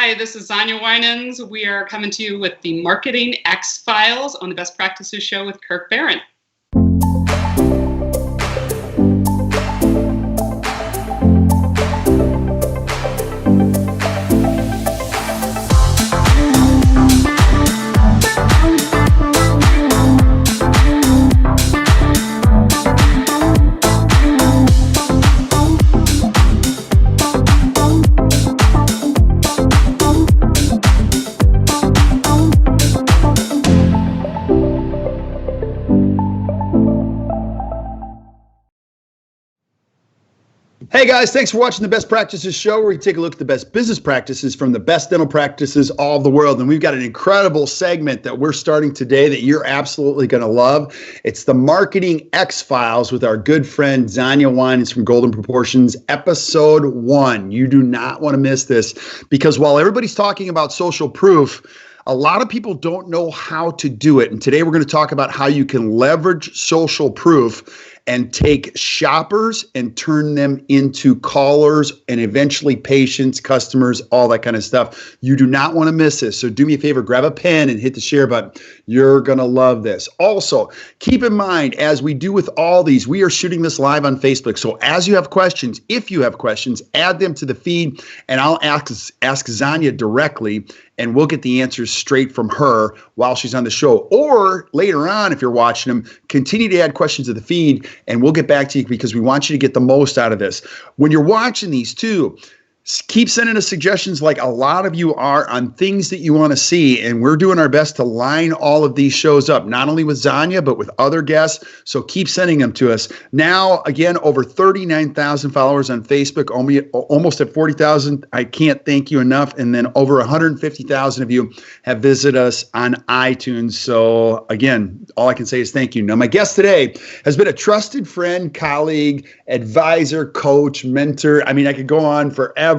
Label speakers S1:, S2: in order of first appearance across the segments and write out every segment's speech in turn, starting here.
S1: Hi, this is Xana Winans. We are coming to you with the Marketing X-Files on the Best Practices Show with Kirk Barron.
S2: Hey guys, thanks for watching the Best Practices Show, where we take a look at the best business practices from the best dental practices all over the world. And we've got an incredible segment that we're starting today that you're absolutely going to love. It's the Marketing X-Files with our good friend Xana Winans from Golden Proportions, episode 1. You do not want to miss this, because while everybody's talking about social proof, a lot of people don't know how to do it. And today we're going to talk about how you can leverage social proof and take shoppers and turn them into callers and eventually patients, customers, all that kind of stuff. You do not want to miss this. So do me a favor, grab a pen and hit the share button. You're going to love this. Also, keep in mind, as we do with all these, we are shooting this live on Facebook. So as you have questions, if you have questions, add them to the feed and I'll ask Xana directly, and we'll get the answers straight from her while she's on the show. Or later on, if you're watching them, continue to add questions to the feed, and we'll get back to you because we want you to get the most out of this. When you're watching these too, keep sending us suggestions like a lot of you are on things that you want to see. And we're doing our best to line all of these shows up, not only with Xana, but with other guests. So keep sending them to us. Now, again, over 39,000 followers on Facebook, almost at 40,000. I can't thank you enough. And then over 150,000 of you have visited us on iTunes. So again, all I can say is thank you. Now, my guest today has been a trusted friend, colleague, advisor, coach, mentor. I mean, I could go on forever.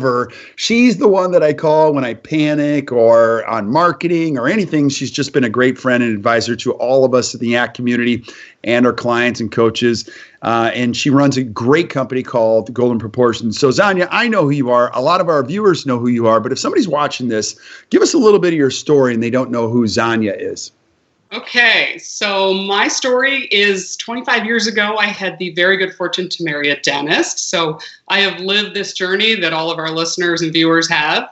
S2: She's the one that I call when I panic or on marketing or anything. She's just been a great friend and advisor to all of us in the ACT community and our clients and coaches. And she runs a great company called Golden Proportions. So Xana, I know who you are. A lot of our viewers know who you are. But if somebody's watching this, give us a little bit of your story and they don't know who Xana is.
S1: Okay, so my story is 25 years ago, I had the very good fortune to marry a dentist. So I have lived this journey that all of our listeners and viewers have.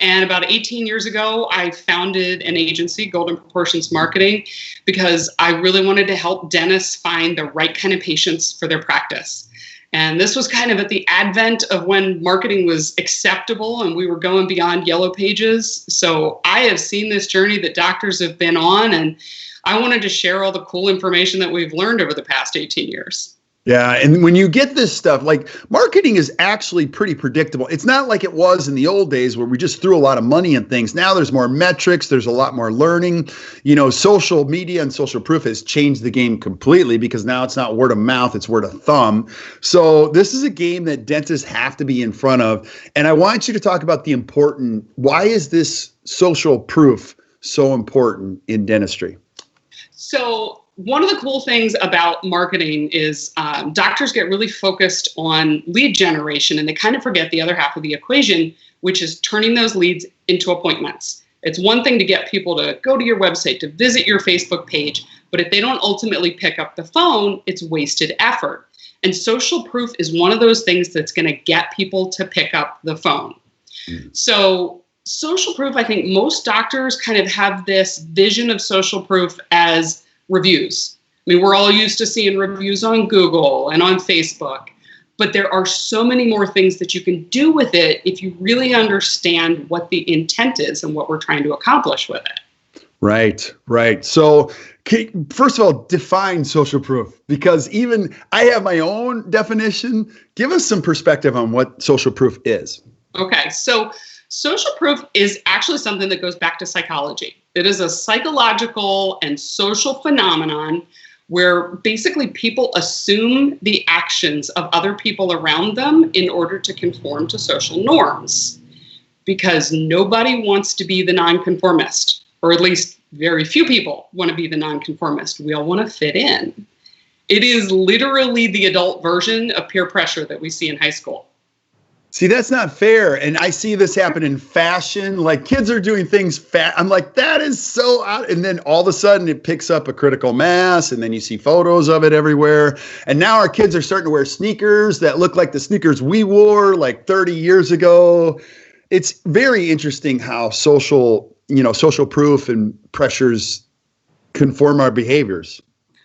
S1: And about 18 years ago, I founded an agency, Golden Proportions Marketing, because I really wanted to help dentists find the right kind of patients for their practice. And this was kind of at the advent of when marketing was acceptable and we were going beyond yellow pages. So I have seen this journey that doctors have been on, and I wanted to share all the cool information that we've learned over the past 18 years.
S2: Yeah. And when you get this stuff, like marketing is actually pretty predictable. It's not like it was in the old days where we just threw a lot of money in things. Now there's more metrics. There's a lot more learning. You know, social media and social proof has changed the game completely because now it's not word of mouth, it's word of thumb. So this is a game that dentists have to be in front of. And I want you to talk about why is this social proof so important in dentistry?
S1: So one of the cool things about marketing is doctors get really focused on lead generation, and they kind of forget the other half of the equation, which is turning those leads into appointments. It's one thing to get people to go to your website, to visit your Facebook page, but if they don't ultimately pick up the phone, it's wasted effort. And social proof is one of those things that's going to get people to pick up the phone. So social proof, I think most doctors kind of have this vision of social proof as reviews. I mean, we're all used to seeing reviews on Google and on Facebook, but there are so many more things that you can do with it if you really understand what the intent is and what we're trying to accomplish with it.
S2: Right, right. So first of all, define social proof, because even I have my own definition. Give us some perspective on what social proof is.
S1: Okay, so social proof is actually something that goes back to psychology. It is a psychological and social phenomenon where basically people assume the actions of other people around them in order to conform to social norms, because nobody wants to be the nonconformist, or at least very few people want to be the nonconformist. We all want to fit in. It is literally the adult version of peer pressure that we see in high school.
S2: See, that's not fair. And I see this happen in fashion. Like kids are doing things I'm like, that is so out. And then all of a sudden it picks up a critical mass. And then you see photos of it everywhere. And now our kids are starting to wear sneakers that look like the sneakers we wore like 30 years ago. It's very interesting how social proof and pressures conform our behaviors.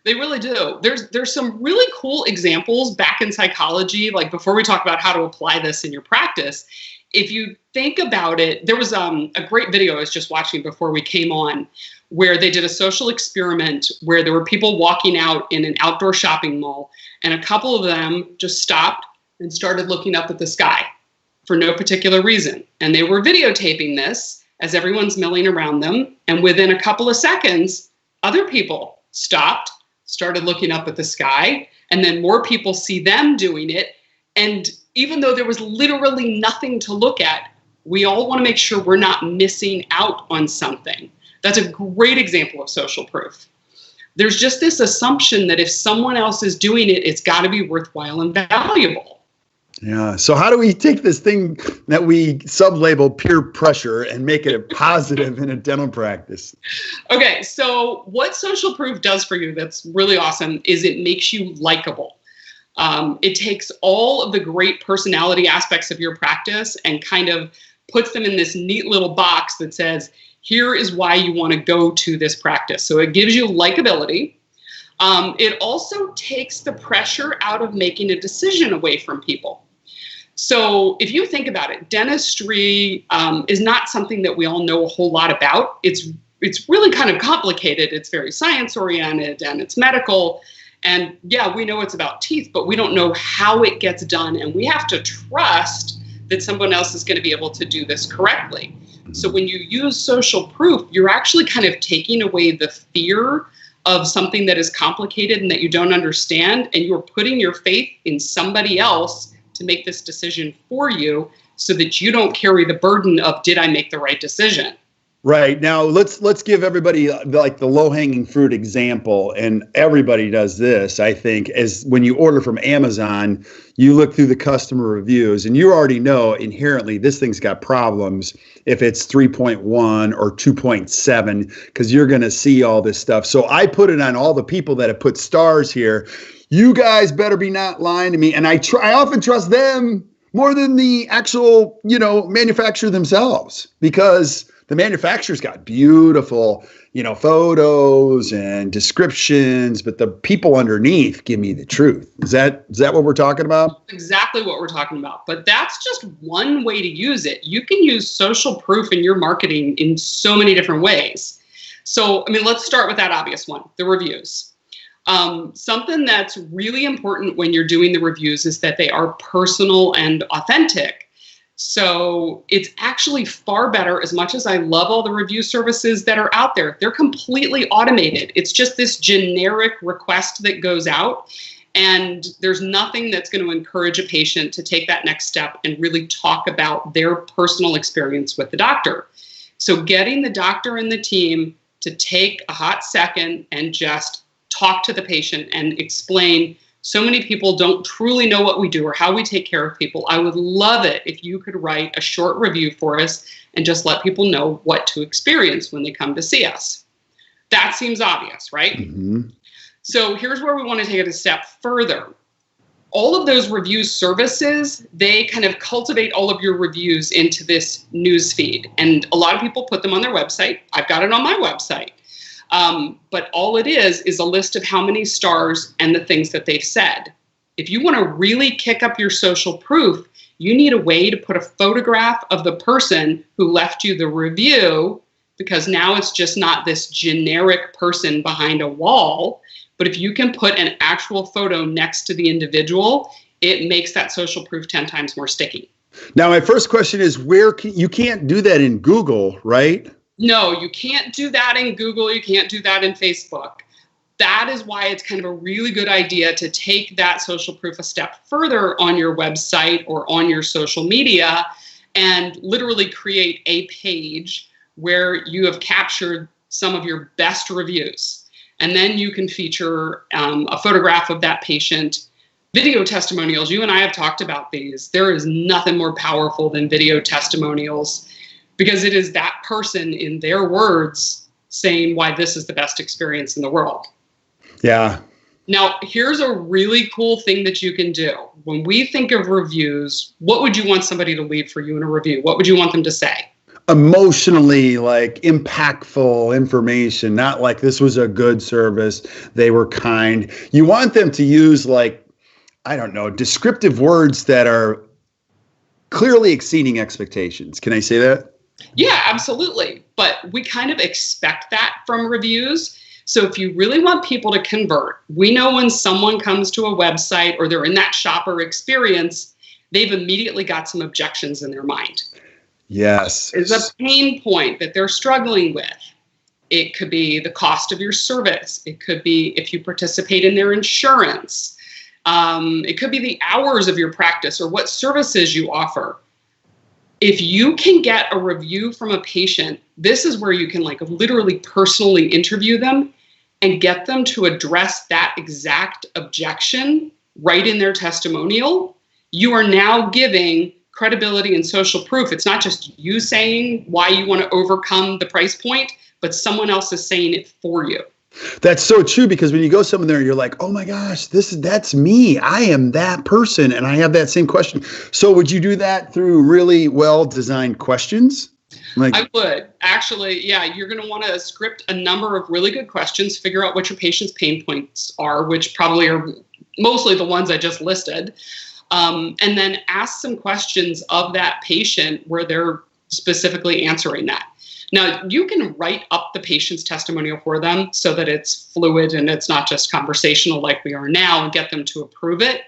S1: They really do. There's some really cool examples back in psychology, like before we talk about how to apply this in your practice. If you think about it, there was a great video I was just watching before we came on where they did a social experiment where there were people walking out in an outdoor shopping mall, and a couple of them just stopped and started looking up at the sky for no particular reason. And they were videotaping this as everyone's milling around them. And within a couple of seconds, other people stopped, started looking up at the sky, and then more people see them doing it. And even though there was literally nothing to look at, we all want to make sure we're not missing out on something. That's a great example of social proof. There's just this assumption that if someone else is doing it, it's got to be worthwhile and valuable.
S2: Yeah. So how do we take this thing that we sub-label peer pressure and make it a positive in a dental practice?
S1: Okay. So what social proof does for you that's really awesome is it makes you likable. It takes all of the great personality aspects of your practice and kind of puts them in this neat little box that says, here is why you want to go to this practice. So it gives you likability. It also takes the pressure out of making a decision away from people. So if you think about it, dentistry is not something that we all know a whole lot about. It's really kind of complicated. It's very science oriented and it's medical. And yeah, we know it's about teeth, but we don't know how it gets done. And we have to trust that someone else is going to be able to do this correctly. So when you use social proof, you're actually kind of taking away the fear of something that is complicated and that you don't understand, and you're putting your faith in somebody else to make this decision for you so that you don't carry the burden of, did I make the right decision?
S2: Right. Now, let's give everybody like the low-hanging fruit example, and everybody does this, I think, as when you order from Amazon, you look through the customer reviews, and you already know inherently this thing's got problems if it's 3.1 or 2.7, because you're going to see all this stuff. So I put it on all the people that have put stars here. You guys better be not lying to me. And I often trust them more than the actual, manufacturer themselves, because the manufacturer's got beautiful, photos and descriptions, but the people underneath give me the truth. Is that what we're talking about?
S1: Exactly what we're talking about. But that's just one way to use it. You can use social proof in your marketing in so many different ways. So, let's start with that obvious one, the reviews. Something that's really important when you're doing the reviews is that they are personal and authentic. So it's actually far better, as much as I love all the review services that are out there, they're completely automated. It's just this generic request that goes out, and there's nothing that's going to encourage a patient to take that next step and really talk about their personal experience with the doctor. So getting the doctor and the team to take a hot second and just talk to the patient and explain. So many people don't truly know what we do or how we take care of people. I would love it if you could write a short review for us and just let people know what to experience when they come to see us. That seems obvious, right? Mm-hmm. So here's where we want to take it a step further. All of those review services, they kind of cultivate all of your reviews into this news feed. And a lot of people put them on their website. I've got it on my website. But all it is a list of how many stars and the things that they've said. If you want to really kick up your social proof, you need a way to put a photograph of the person who left you the review, because now it's just not this generic person behind a wall. But if you can put an actual photo next to the individual, it makes that social proof 10 times more sticky.
S2: Now, my first question is, you can't do that in Google, right?
S1: No, you can't do that in Google. You can't do that in Facebook. That is why it's kind of a really good idea to take that social proof a step further on your website or on your social media and literally create a page where you have captured some of your best reviews. And then you can feature a photograph of that patient Video testimonials, you and I have talked about these. There is nothing more powerful than video testimonials, because it is that person in their words saying why this is the best experience in the world.
S2: Yeah.
S1: Now, here's a really cool thing that you can do. When we think of reviews, what would you want somebody to leave for you in a review? What would you want them to say?
S2: Emotionally, like, impactful information, not like this was a good service, they were kind. You want them to use, like, I don't know, descriptive words that are clearly exceeding expectations. Can I say that?
S1: Yeah, absolutely. But we kind of expect that from reviews. So if you really want people to convert, we know when someone comes to a website or they're in that shopper experience, they've immediately got some objections in their mind.
S2: Yes.
S1: It's a pain point that they're struggling with. It could be the cost of your service. It could be if you participate in their insurance. It could be the hours of your practice or what services you offer. If you can get a review from a patient, this is where you can like literally personally interview them and get them to address that exact objection right in their testimonial. You are now giving credibility and social proof. It's not just you saying why you want to overcome the price point, but someone else is saying it for you.
S2: That's so true, because when you go somewhere there, you're like, oh my gosh, that's me. I am that person, and I have that same question. So would you do that through really well-designed questions? Like,
S1: I would. Actually, yeah, you're going to want to script a number of really good questions, figure out what your patient's pain points are, which probably are mostly the ones I just listed, and then ask some questions of that patient where they're specifically answering that. Now, you can write up the patient's testimonial for them so that it's fluid and it's not just conversational like we are now, and get them to approve it.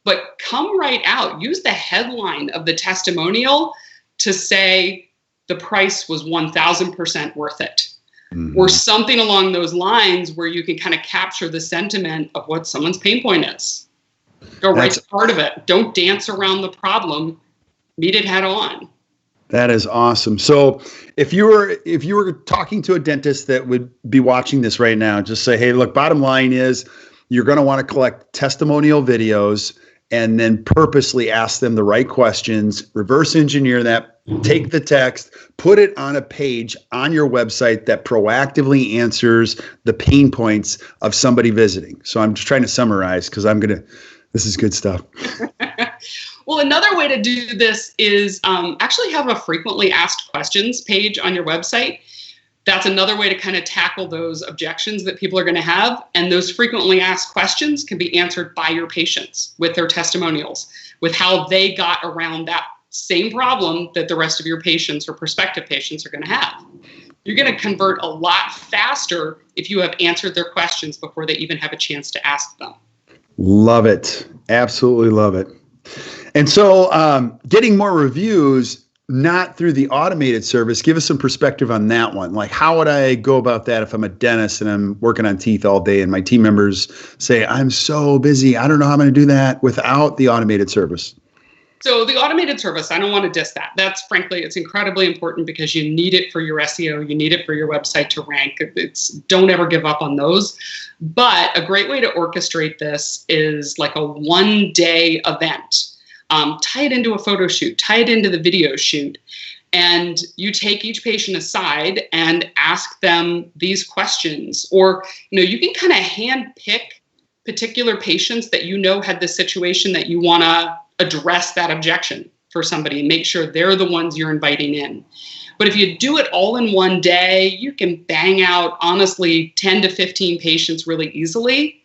S1: But come right out. Use the headline of the testimonial to say the price was 1,000% worth it. Mm-hmm. Or something along those lines where you can kind of capture the sentiment of what someone's pain point is. Go right to part of it. Don't dance around the problem. Meet it head on.
S2: That is awesome. So if you were talking to a dentist that would be watching this right now, just say, hey, look, bottom line is you're going to want to collect testimonial videos and then purposely ask them the right questions, reverse engineer that, take the text, put it on a page on your website that proactively answers the pain points of somebody visiting. So I'm just trying to summarize, because this is good stuff.
S1: Well, another way to do this is actually have a frequently asked questions page on your website. That's another way to kind of tackle those objections that people are going to have. And those frequently asked questions can be answered by your patients with their testimonials, with how they got around that same problem that the rest of your patients or prospective patients are going to have. You're going to convert a lot faster if you have answered their questions before they even have a chance to ask them.
S2: Love it. Absolutely love it. And so getting more reviews, not through the automated service, give us some perspective on that one. Like, how would I go about that if I'm a dentist and I'm working on teeth all day and my team members say, I'm so busy, I don't know how I'm going to do that without the automated service?
S1: So the automated service, I don't want to diss that. That's frankly, it's incredibly important because you need it for your SEO. You need it for your website to rank. Don't ever give up on those. But a great way to orchestrate this is like a one-day event. Tie it into a photo shoot, tie it into the video shoot, and you take each patient aside and ask them these questions. Or, you can kind of hand pick particular patients that had this situation that you want to address that objection for somebody and make sure they're the ones you're inviting in. But if you do it all in one day, you can bang out, honestly, 10 to 15 patients really easily.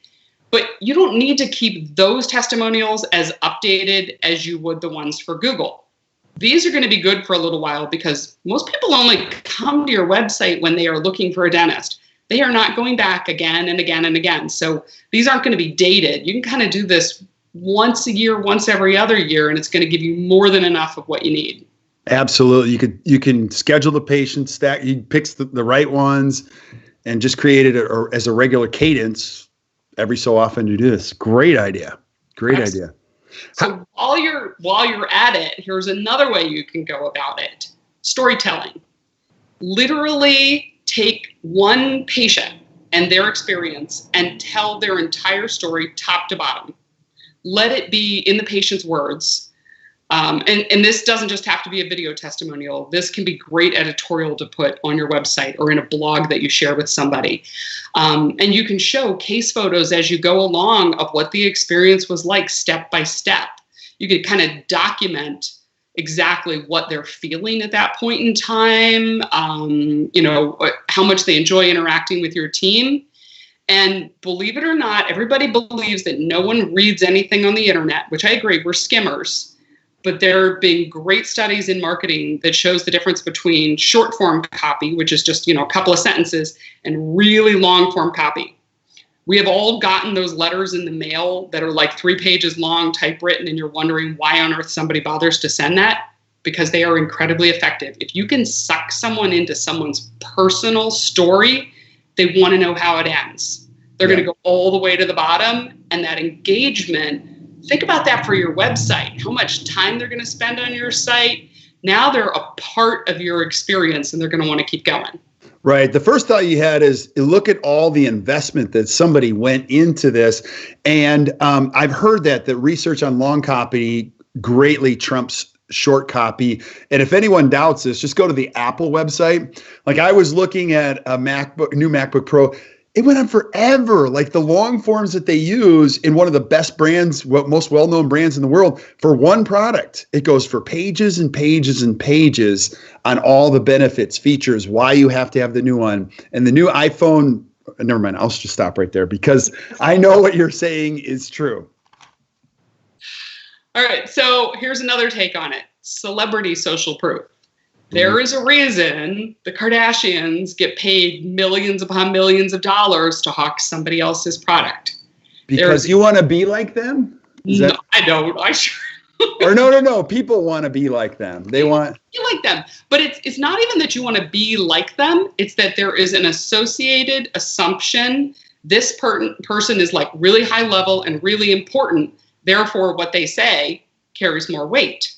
S1: But you don't need to keep those testimonials as updated as you would the ones for Google. These are going to be good for a little while because most people only come to your website when they are looking for a dentist. They are not going back again and again and again. So these aren't going to be dated. You can kind of do this once a year, once every other year, and it's going to give you more than enough of what you need.
S2: Absolutely. You can schedule the patient stack. You pick the right ones and just create it as a regular cadence every so often to do this. Great idea. Great idea.
S1: So while you're at it, here's another way you can go about it. Storytelling. Literally take one patient and their experience and tell their entire story top to bottom. let it be in the patient's words. And this doesn't just have to be a video testimonial. This can be great editorial to put on your website or in a blog that you share with somebody. And you can show case photos as you go along of what the experience was like step by step. You can kind of document exactly what they're feeling at that point in time, how much they enjoy interacting with your team. And believe it or not, everybody believes that no one reads anything on the internet, which I agree, we're skimmers. But there have been great studies in marketing that shows the difference between short form copy, which is just, a couple of sentences, and really long form copy. We have all gotten those letters in the mail that are like 3 pages long, typewritten, and you're wondering why on earth somebody bothers to send that, because they are incredibly effective. If you can suck someone into someone's personal story, they want to know how it ends. They're going to go all the way to the bottom, and that engagement, think about that for your website, how much time they're going to spend on your site. Now they're a part of your experience, and they're going to want to keep going.
S2: Right. The first thought you had is look at all the investment that somebody went into this. And I've heard that the research on long copy greatly trumps short copy. And if anyone doubts this, just go to the Apple website. Like I was looking at a new MacBook Pro. It went on forever. Like the long forms that they use in one of the best brands, most well-known brands in the world, for one product. It goes for pages and pages and pages on all the benefits, features, why you have to have the new one. And the new iPhone, never mind, I'll just stop right there because I know what you're saying is true.
S1: All right, so here's another take on it. Celebrity social proof. There is a reason the Kardashians get paid millions upon millions of dollars to hawk somebody else's product.
S2: Because you want to be like them?
S1: No, I don't. I sure.
S2: Or no. People want to be like them. They want to
S1: be like them. But it's not even that you want to be like them. It's that there is an associated assumption. This person is like really high level and really important. Therefore, what they say carries more weight.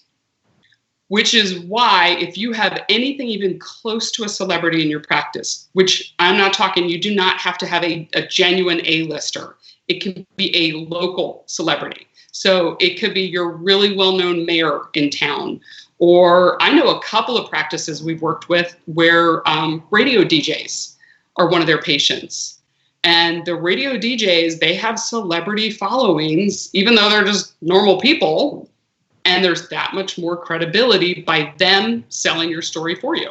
S1: Which is why if you have anything even close to a celebrity in your practice, which I'm not talking, you do not have to have a genuine A-lister. It can be a local celebrity. So it could be your really well-known mayor in town. Or I know a couple of practices we've worked with where radio DJs are one of their patients. And the radio DJs, they have celebrity followings, even though they're just normal people. And there's that much more credibility by them selling your story for you.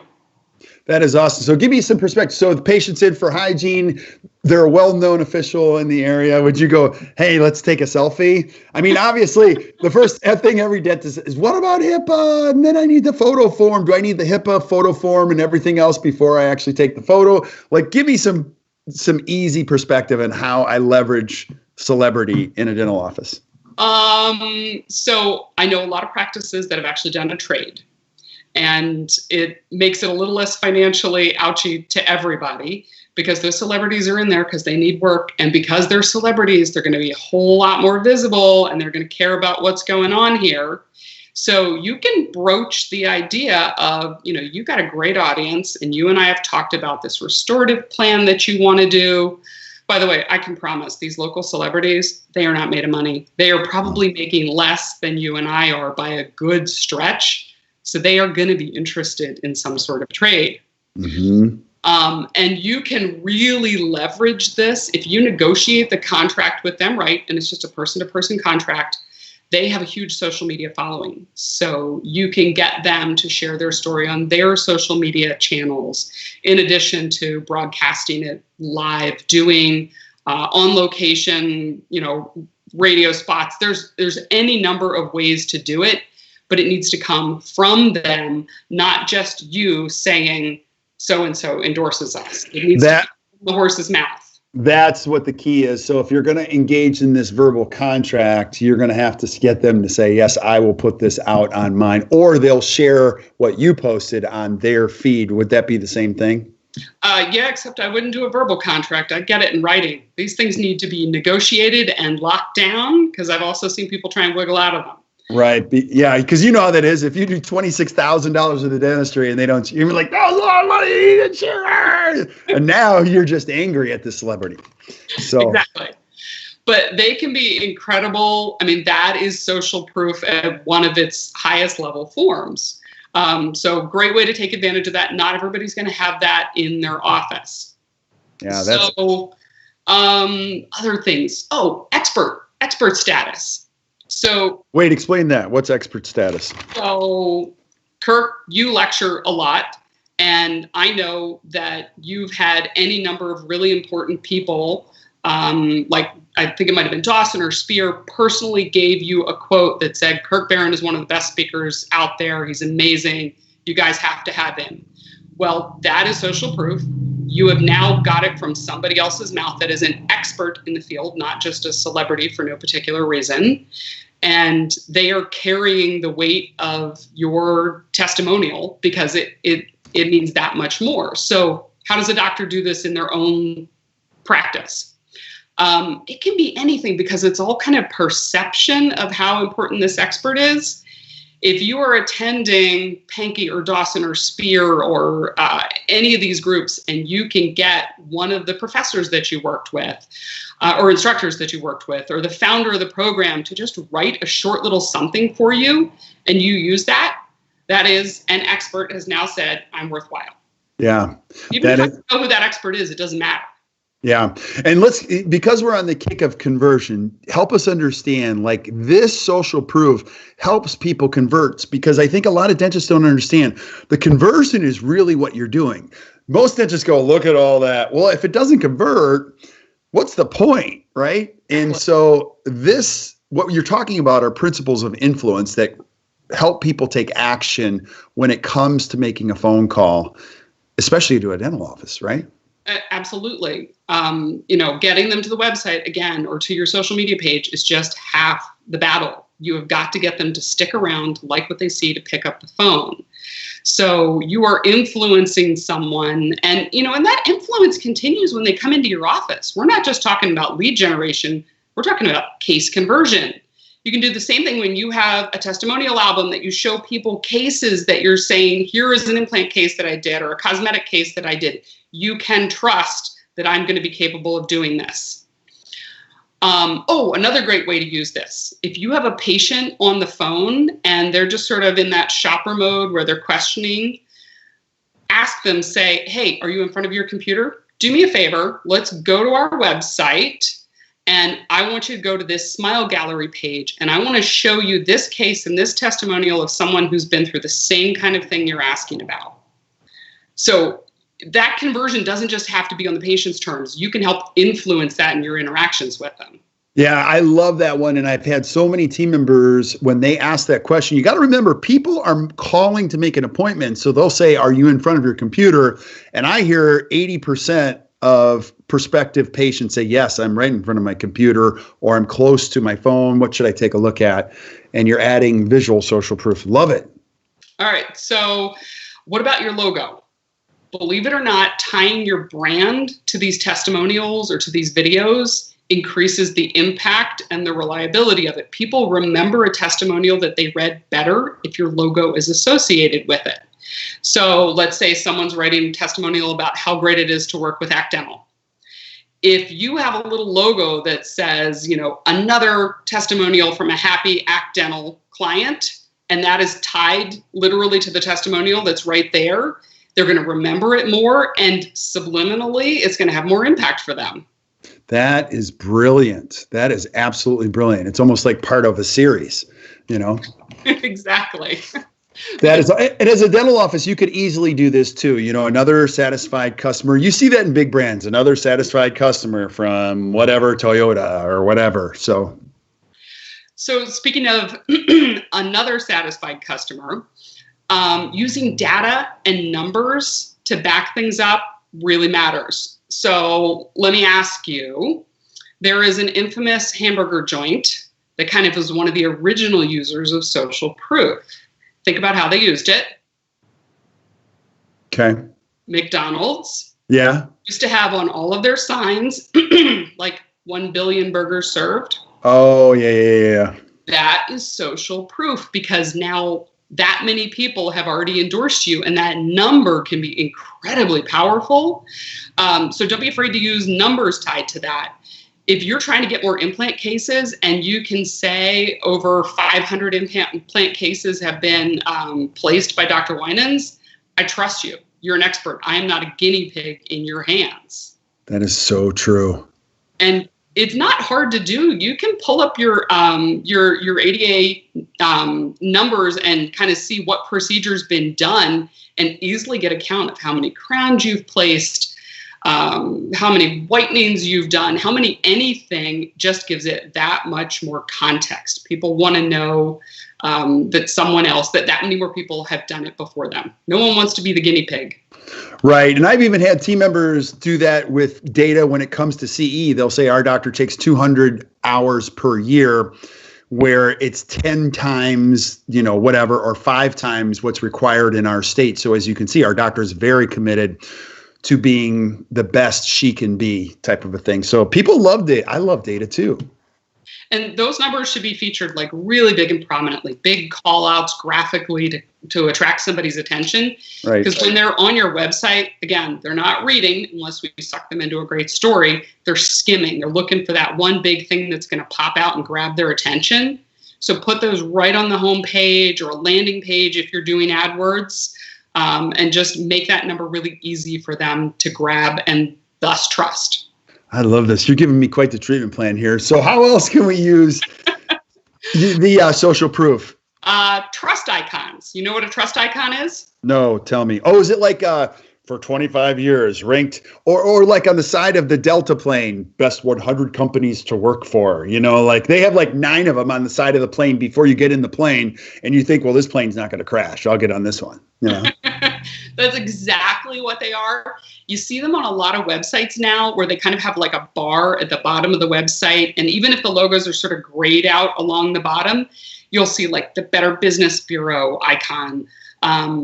S2: That is awesome. So give me some perspective. So the patient's in for hygiene. They're a well-known official in the area. Would you go, hey, let's take a selfie? I mean, obviously, the first thing every dentist is, what about HIPAA? And then I need the photo form. Do I need the HIPAA photo form and everything else before I actually take the photo? Like, give me some easy perspective on how I leverage celebrity in a dental office.
S1: So I know a lot of practices that have actually done a trade, and it makes it a little less financially ouchy to everybody because those celebrities are in there because they need work. And because they're celebrities, they're going to be a whole lot more visible and they're going to care about what's going on here. So you can broach the idea of, you've got a great audience and you and I have talked about this restorative plan that you want to do. By the way, I can promise these local celebrities, they are not made of money. They are probably making less than you and I are by a good stretch. So they are going to be interested in some sort of trade. Mm-hmm. And you can really leverage this if you negotiate the contract with them, right? And it's just a person-to-person contract. They have a huge social media following. So you can get them to share their story on their social media channels, in addition to broadcasting it live, doing on location, radio spots. There's any number of ways to do it, but it needs to come from them, not just you saying so-and-so endorses us. It needs to come from the horse's mouth.
S2: That's what the key is. So if you're going to engage in this verbal contract, you're going to have to get them to say, yes, I will put this out on mine, or they'll share what you posted on their feed. Would that be the same thing?
S1: Yeah, except I wouldn't do a verbal contract. I'd get it in writing. These things need to be negotiated and locked down because I've also seen people try and wiggle out of them.
S2: Right. Yeah, because you know how that is. If you do $26,000 of the dentistry and they don't, you're like, that was a lot of money, you didn't share. And now you're just angry at the celebrity. So
S1: exactly. But they can be incredible. I mean, that is social proof at one of its highest level forms. So great way to take advantage of that. Not everybody's going to have that in their office.
S2: Yeah, that's
S1: so. Other things. Oh, expert status. So
S2: wait, explain that. What's expert status?
S1: So Kirk, you lecture a lot, and I know that you've had any number of really important people, like I think it might have been Dawson or Spear, personally gave you a quote that said, Kirk Barron is one of the best speakers out there. He's amazing. You guys have to have him. Well, that is social proof. You have now got it from somebody else's mouth that is an expert in the field, not just a celebrity for no particular reason. And they are carrying the weight of your testimonial because it means that much more. So how does a doctor do this in their own practice? It can be anything because it's all kind of perception of how important this expert is. If you are attending Pankey or Dawson or Spear or any of these groups and you can get one of the professors that you worked with or instructors that you worked with or the founder of the program to just write a short little something for you and you use that, that is an expert has now said, I'm worthwhile.
S2: Yeah.
S1: Even if I don't know who that expert is, it doesn't matter.
S2: Yeah. And because we're on the kick of conversion, help us understand, like, this social proof helps people convert, because I think a lot of dentists don't understand the conversion is really what you're doing. Most dentists go, look at all that. Well, if it doesn't convert, what's the point, right? And so what you're talking about are principles of influence that help people take action when it comes to making a phone call, especially to a dental office, right?
S1: Absolutely. Getting them to the website again or to your social media page is just half the battle. You have got to get them to stick around, like what they see, to pick up the phone. So you are influencing someone, and that influence continues when they come into your office. We're not just talking about lead generation. We're talking about case conversion. You can do the same thing when you have a testimonial album that you show people cases that you're saying, here is an implant case that I did or a cosmetic case that I did. You can trust that I'm going to be capable of doing this. Another great way to use this. If you have a patient on the phone and they're just sort of in that shopper mode where they're questioning, ask them, say, hey, are you in front of your computer? Do me a favor. Let's go to our website. And I want you to go to this Smile Gallery page, and I want to show you this case and this testimonial of someone who's been through the same kind of thing you're asking about. So that conversion doesn't just have to be on the patient's terms. You can help influence that in your interactions with them.
S2: Yeah, I love that one. And I've had so many team members, when they ask that question, you got to remember, people are calling to make an appointment. So they'll say, are you in front of your computer? And I hear 80% of prospective patients say, yes, I'm right in front of my computer, or I'm close to my phone. What should I take a look at? And you're adding visual social proof. Love it.
S1: All right. So what about your logo? Believe it or not, tying your brand to these testimonials or to these videos increases the impact and the reliability of it. People remember a testimonial that they read better if your logo is associated with it. So let's say someone's writing a testimonial about how great it is to work with Act Dental. If you have a little logo that says, another testimonial from a happy Act Dental client, and that is tied literally to the testimonial that's right there, they're going to remember it more, and subliminally, it's going to have more impact for them.
S2: That is brilliant. That is absolutely brilliant. It's almost like part of a series,
S1: Exactly.
S2: That is, and as a dental office, you could easily do this too. Another satisfied customer. You see that in big brands, another satisfied customer from whatever, Toyota or whatever. So
S1: speaking of another satisfied customer, using data and numbers to back things up really matters. So let me ask you, there is an infamous hamburger joint that kind of was one of the original users of social proof. Think about how they used it.
S2: Okay.
S1: McDonald's.
S2: Yeah.
S1: Used to have on all of their signs, like 1 billion burgers served.
S2: Oh, yeah.
S1: That is social proof, because now that many people have already endorsed you, and that number can be incredibly powerful. So don't be afraid to use numbers tied to that. if you're trying to get more implant cases and you can say over 500 implant cases have been placed by Dr. Winans, I trust you. You're an expert. I am not a guinea pig in your hands.
S2: That is so true.
S1: And it's not hard to do. You can pull up your ADA numbers and kind of see what procedure's been done and easily get a count of how many crowns you've placed, how many whitenings you've done, how many anything. Just gives it that much more context. People want to know that many more people have done it before them. No one wants to be the guinea pig.
S2: Right. And I've even had team members do that with data when it comes to CE. They'll say our doctor takes 200 hours per year, where it's 10 times, whatever, or 5 times what's required in our state. So as you can see, our doctor is very committed to being the best she can be, type of a thing. So people love data. I love data too.
S1: And those numbers should be featured like really big and prominently, big call outs graphically to attract somebody's attention.
S2: Right.
S1: Because when they're on your website, again, they're not reading unless we suck them into a great story. They're skimming. They're looking for that one big thing that's going to pop out and grab their attention. So put those right on the home page or a landing page if you're doing AdWords, and just make that number really easy for them to grab and thus trust.
S2: I love this. You're giving me quite the treatment plan here. So how else can we use the social proof?
S1: Trust icons. You know what a trust icon is?
S2: No, tell me. Oh, is it like for 25 years ranked or like on the side of the Delta plane, best 100 companies to work for? Like they have like 9 of them on the side of the plane before you get in the plane, and you think, well, this plane's not going to crash. I'll get on this one.
S1: That's exactly what they are. You see them on a lot of websites now where they kind of have like a bar at the bottom of the website. And even if the logos are sort of grayed out along the bottom, you'll see like the Better Business Bureau icon.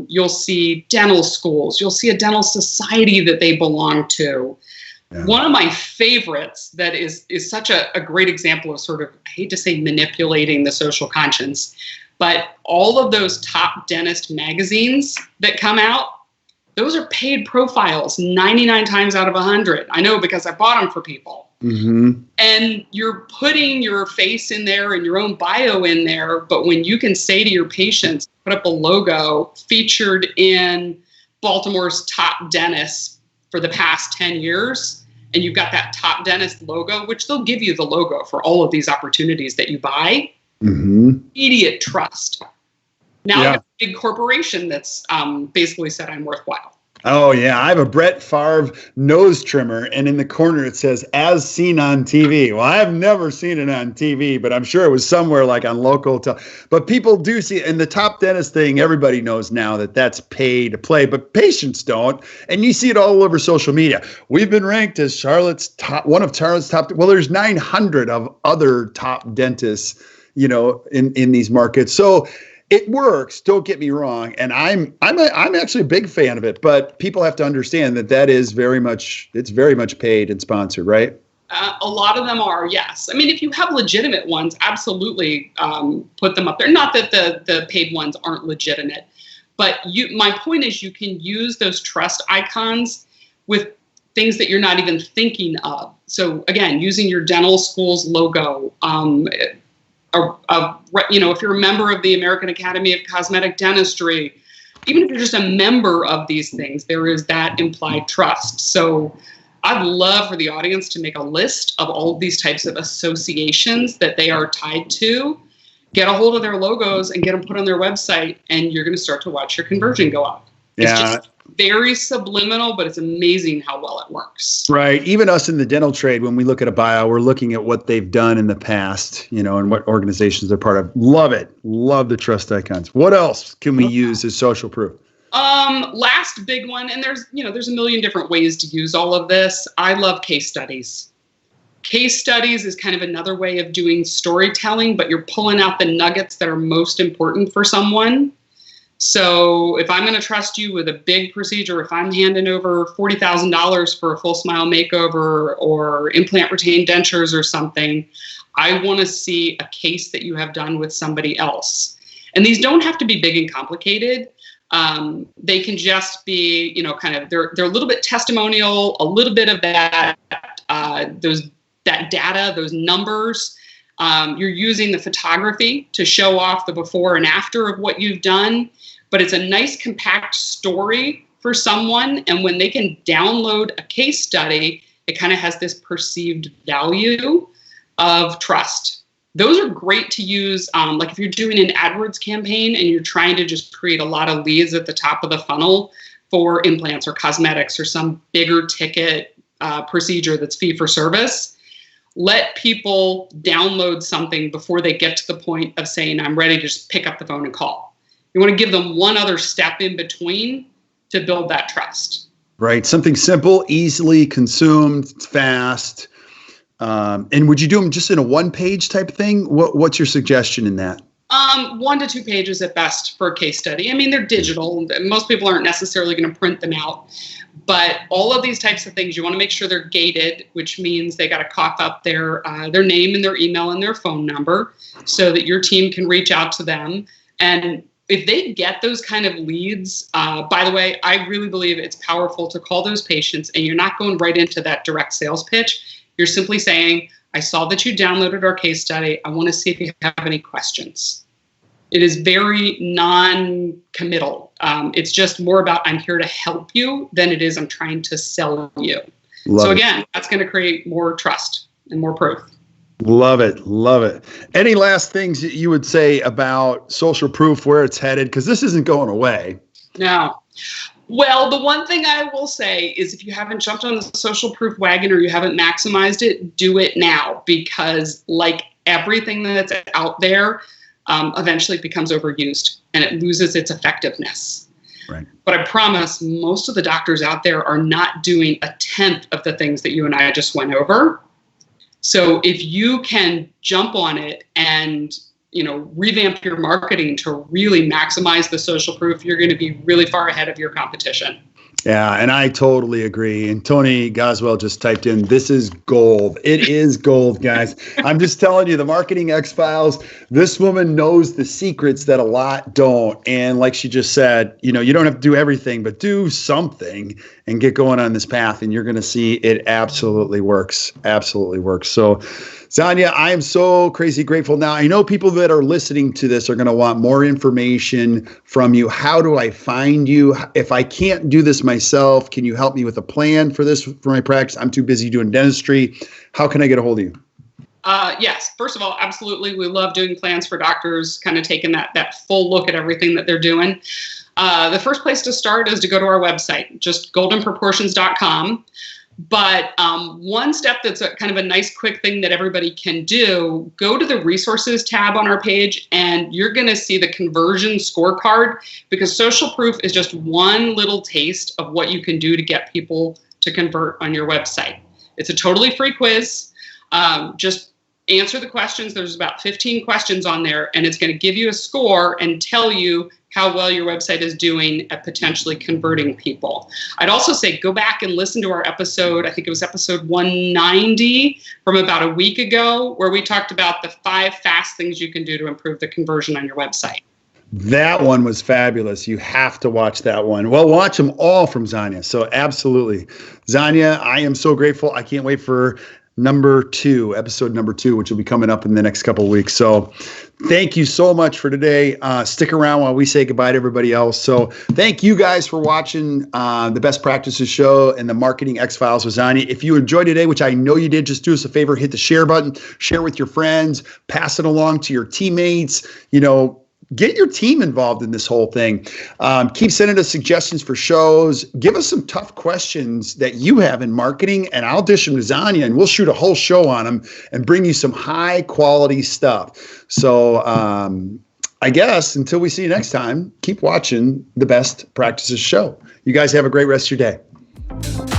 S1: You'll see dental schools. You'll see a dental society that they belong to. Yeah. One of my favorites that is such a great example of sort of, I hate to say manipulating the social conscience, but all of those top dentist magazines that come out, those are paid profiles 99 times out of 100. I know because I bought them for people. Mm-hmm. And you're putting your face in there and your own bio in there. But when you can say to your patients, put up a logo featured in Baltimore's top dentists for the past 10 years, and you've got that top dentist logo, which they'll give you the logo for all of these opportunities that you buy, immediate trust. Now I have a big corporation that's basically said I'm worthwhile.
S2: Oh, yeah. I have a Brett Favre nose trimmer, and in the corner it says, as seen on TV. Well, I've never seen it on TV, but I'm sure it was somewhere like on local. But people do see it. And the top dentist thing, everybody knows now that that's pay to play, but patients don't. And you see it all over social media. We've been ranked as one of Charlotte's top. Well, there's 900 of other top dentists, in these markets. So it works. Don't get me wrong, and I'm actually a big fan of it. But people have to understand that is very much paid and sponsored, right?
S1: A lot of them are, yes. I mean, if you have legitimate ones, absolutely put them up there. Not that the paid ones aren't legitimate, but my point is you can use those trust icons with things that you're not even thinking of. So again, using your dental school's logo. If you're a member of the American Academy of Cosmetic Dentistry, even if you're just a member of these things, there is that implied trust. So I'd love for the audience to make a list of all of these types of associations that they are tied to, get a hold of their logos and get them put on their website, and you're going to start to watch your conversion go up. It's just very subliminal, but it's amazing how well it works.
S2: Right. Even us in the dental trade, when we look at a bio, we're looking at what they've done in the past, and what organizations they're part of. Love it. Love the trust icons. What else can we use as social proof?
S1: Last big one, and there's a million different ways to use all of this. I love case studies. Case studies is kind of another way of doing storytelling, but you're pulling out the nuggets that are most important for someone. So if I'm going to trust you with a big procedure, if I'm handing over $40,000 for a full smile makeover or implant retained dentures or something, I want to see a case that you have done with somebody else. And these don't have to be big and complicated. They can just be, they're a little bit testimonial, a little bit of that, those that data, those numbers. You're using the photography to show off the before and after of what you've done, but it's a nice compact story for someone. And when they can download a case study, it kind of has this perceived value of trust. Those are great to use. Like if you're doing an AdWords campaign and you're trying to just create a lot of leads at the top of the funnel for implants or cosmetics or some bigger ticket procedure that's fee for service, let people download something before they get to the point of saying, I'm ready to just pick up the phone and call. You want to give them one other step in between to build that trust.
S2: Right. Something simple, easily consumed, fast. And would you do them just in a one-page type thing? What's your suggestion in that?
S1: 1 to 2 pages at best for a case study. I mean, they're digital. Most people aren't necessarily going to print them out. But all of these types of things, you want to make sure they're gated, which means they got to cough up their name and their email and their phone number so that your team can reach out to them. And if they get those kind of leads, by the way, I really believe it's powerful to call those patients and you're not going right into that direct sales pitch. You're simply saying, I saw that you downloaded our case study. I want to see if you have any questions. It is very non-committal. It's just more about I'm here to help you than it is I'm trying to sell you. So again, that's going to create more trust and more proof.
S2: Love it. Love it. Any last things that you would say about social proof, where it's headed? Because this isn't going away.
S1: No. Well, the one thing I will say is if you haven't jumped on the social proof wagon or you haven't maximized it, do it now, because like everything that's out there, eventually it becomes overused and it loses its effectiveness.
S2: Right.
S1: But I promise most of the doctors out there are not doing a tenth of the things that you and I just went over. So if you can jump on it and revamp your marketing to really maximize the social proof, you're going to be really far ahead of your competition.
S2: Yeah, and I totally agree. And Tony Goswell just typed in, this is gold. It is gold, guys. I'm just telling you, the Marketing X-Files, this woman knows the secrets that a lot don't. And like she just said, you don't have to do everything, but do something and get going on this path. And you're going to see it absolutely works. Absolutely works. So Xana, I am so crazy grateful. Now, I know people that are listening to this are going to want more information from you. How do I find you? If I can't do this myself, can you help me with a plan for this, for my practice? I'm too busy doing dentistry. How can I get a hold of you?
S1: Yes. First of all, absolutely. We love doing plans for doctors, kind of taking that full look at everything that they're doing. The first place to start is to go to our website, just goldenproportions.com. But one step that's kind of a nice quick thing that everybody can do, go to the resources tab on our page and you're going to see the conversion scorecard, because social proof is just one little taste of what you can do to get people to convert on your website. It's a totally free quiz. Just answer the questions. There's about 15 questions on there, and it's going to give you a score and tell you how well your website is doing at potentially converting people. I'd also say go back and listen to our episode, I think it was episode 190 from about a week ago, where we talked about the 5 fast things you can do to improve the conversion on your website.
S2: That one was fabulous. You have to watch that one. Well, watch them all from Xana. So absolutely. Xana, I am so grateful. I can't wait for episode number 2, which will be coming up in the next couple of weeks. So thank you so much for today. Stick around while we say goodbye to everybody else. So thank you guys for watching the Best Practices Show and the Marketing X-Files with Xana. If you enjoyed today, which I know you did, just do us a favor, hit the share button, share with your friends, pass it along to your teammates, get your team involved in this whole thing. Keep sending us suggestions for shows. Give us some tough questions that you have in marketing, and I'll dish them to Xana, and we'll shoot a whole show on them and bring you some high quality stuff. So I guess until we see you next time, keep watching the Best Practices Show. You guys have a great rest of your day.